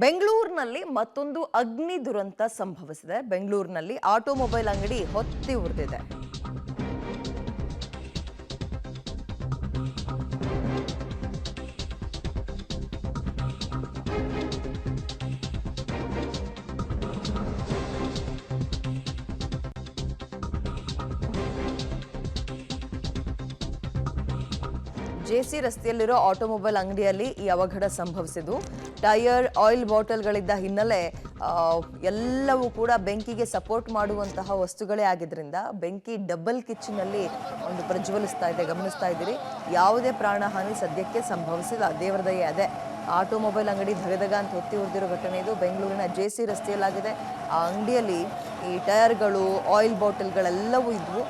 ಬೆಂಗಳೂರಿನಲ್ಲಿ ಮತ್ತೊಂದು ಅಗ್ನಿ ದುರಂತ ಸಂಭವಿಸಿದೆ. ಬೆಂಗಳೂರಿನಲ್ಲಿ ಆಟೋಮೊಬೈಲ್ ಅಂಗಡಿ ಹೊತ್ತಿ ಉರಿದಿದೆ. ಜೆಸಿ ರಸ್ತೆಯಲ್ಲಿರೋ ಆಟೋಮೊಬೈಲ್ ಅಂಗಡಿಯಲ್ಲಿ ಈ ಅವಘಡ ಸಂಭವಿಸಿದ್ದು. ಟೈರ್, ಆಯಿಲ್ ಬಾಟಲ್ಗಳಿದ್ದ ಹಿನ್ನೆಲೆ ಎಲ್ಲವೂ ಕೂಡ ಬೆಂಕಿಗೆ ಸಪೋರ್ಟ್ ಮಾಡುವಂತಹ ವಸ್ತುಗಳೇ ಆಗಿದ್ರಿಂದ ಬೆಂಕಿ ಡಬಲ್ ಕಿಚ್ಚಿನಲ್ಲಿ ಒಂದು ಪ್ರಜ್ವಲಿಸ್ತಾ ಇದೆ. ಗಮನಿಸ್ತಾ ಇದ್ದೀರಿ, ಯಾವುದೇ ಪ್ರಾಣಹಾನಿ ಸದ್ಯಕ್ಕೆ ಸಂಭವಿಸಿಲ್ಲ. ದೇವರ ದಯೆ ಅದೇ. ಆಟೋಮೊಬೈಲ್ ಅಂಗಡಿ ಧಗಧಗ ಅಂತ ಹೊತ್ತಿ ಉರಿದಿರೋ ಘಟನೆ ಇದು. ಬೆಂಗಳೂರಿನ ಜೆಸಿ ರಸ್ತೆಯಲ್ಲಾಗಿದೆ. ಆ ಅಂಗಡಿಯಲ್ಲಿ ಈ ಟೈರ್ಗಳು, ಆಯಿಲ್ ಬಾಟಲ್ಗಳೆಲ್ಲವೂ ಇದ್ವು.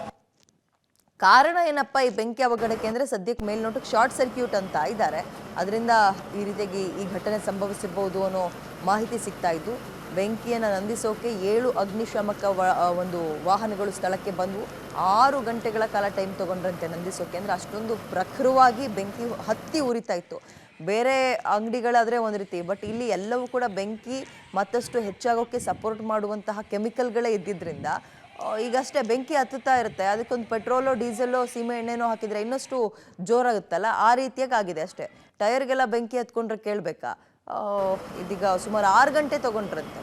ಕಾರಣ ಏನಪ್ಪ ಈ ಬೆಂಕಿ ಅವಘಡಕ್ಕೆ ಅಂದರೆ ಸದ್ಯಕ್ಕೆ ಮೇಲ್ನೋಟಕ್ಕೆ ಶಾರ್ಟ್ ಸರ್ಕ್ಯೂಟ್ ಅಂತ ಇದ್ದಾರೆ. ಅದರಿಂದ ಈ ರೀತಿಯಾಗಿ ಈ ಘಟನೆ ಸಂಭವಿಸಿರ್ಬೋದು ಅನ್ನೋ ಮಾಹಿತಿ ಸಿಗ್ತಾ ಇದ್ದು. ಬೆಂಕಿಯನ್ನು ನಂದಿಸೋಕೆ 7 ಅಗ್ನಿಶಾಮಕ ಒಂದು ವಾಹನಗಳು ಸ್ಥಳಕ್ಕೆ ಬಂದವು. 6 ಗಂಟೆಗಳ ಕಾಲ ಟೈಮ್ ತೊಗೊಂಡ್ರಂತೆ ನಂದಿಸೋಕೆ. ಅಂದರೆ ಅಷ್ಟೊಂದು ಪ್ರಖರವಾಗಿ ಬೆಂಕಿ ಹತ್ತಿ ಉರಿತಾ ಇತ್ತು. ಬೇರೆ ಅಂಗಡಿಗಳಾದರೆ ಒಂದು ರೀತಿ, ಬಟ್ ಇಲ್ಲಿ ಎಲ್ಲವೂ ಕೂಡ ಬೆಂಕಿ ಮತ್ತಷ್ಟು ಹೆಚ್ಚಾಗೋಕ್ಕೆ ಸಪೋರ್ಟ್ ಮಾಡುವಂತಹ ಕೆಮಿಕಲ್ಗಳೇ ಇದ್ದಿದ್ದರಿಂದ ಈಗಷ್ಟೇ ಬೆಂಕಿ ಹತ್ತುತ್ತಾ ಇರುತ್ತೆ. ಅದಕ್ಕೊಂದು ಪೆಟ್ರೋಲೋ, ಡೀಸೆಲ್ಲೋ, ಸೀಮೆ ಎಣ್ಣೆನೋ ಹಾಕಿದರೆ ಇನ್ನಷ್ಟು ಜೋರಾಗುತ್ತಲ್ಲ, ಆ ರೀತಿಯಾಗಿ ಆಗಿದೆ ಅಷ್ಟೇ. ಟೈರ್ಗೆಲ್ಲ ಬೆಂಕಿ ಹತ್ಕೊಂಡ್ರೆ ಕೇಳಬೇಕಾ? ಇದೀಗ ಸುಮಾರು 6 ಗಂಟೆ ತೊಗೊಂಡ್ರಂತೆ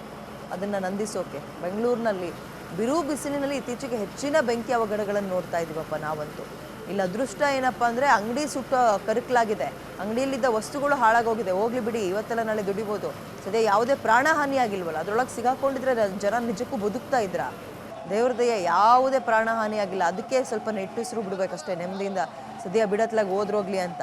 ಅದನ್ನು ನಂದಿಸೋಕೆ. ಬೆಂಗಳೂರಿನಲ್ಲಿ ಬಿರು ಬಿಸಿಲಿನಲ್ಲಿ ಇತ್ತೀಚೆಗೆ ಹೆಚ್ಚಿನ ಬೆಂಕಿ ಅವಘಡಗಳನ್ನು ನೋಡ್ತಾ ಇದ್ದೀವಪ್ಪ ನಾವಂತೂ. ಇಲ್ಲಿ ಅದೃಷ್ಟ ಏನಪ್ಪ ಅಂದರೆ ಅಂಗಡಿ ಸುಟ್ಟ ಕರಕಲಾಗಿದೆ. ಅಂಗಡಿಯಲ್ಲಿದ್ದ ವಸ್ತುಗಳು ಹಾಳಾಗೋಗಿದೆ. ಹೋಗ್ಲಿ ಬಿಡಿ, ಇವತ್ತೆಲ್ಲ ನಾಳೆ ದುಡಿಬೋದು. ಸದ್ಯ ಯಾವುದೇ ಪ್ರಾಣಹಾನಿ ಆಗಿಲ್ವಲ್ಲ. ಅದರೊಳಗೆ ಸಿಗಾಕೊಂಡಿದ್ರೆ ಜನ ನಿಜಕ್ಕೂ ಬದುಕ್ತಾ ಇದ್ರ? ದೇವ್ರ ದಯೆ, ಯಾವುದೇ ಪ್ರಾಣಹಾನಿ ಆಗಿಲ್ಲ. ಅದಕ್ಕೆ ಸ್ವಲ್ಪ ನೆಟ್ಟುಸಿರು ಬಿಡ್ಬೇಕಷ್ಟೇ ನೆಮ್ಮದಿಯಿಂದ. ಸದ್ಯ ಬಿಡತ್ಲಾಗ ಹೋದ್ರೋಗ್ಲಿ ಅಂತ.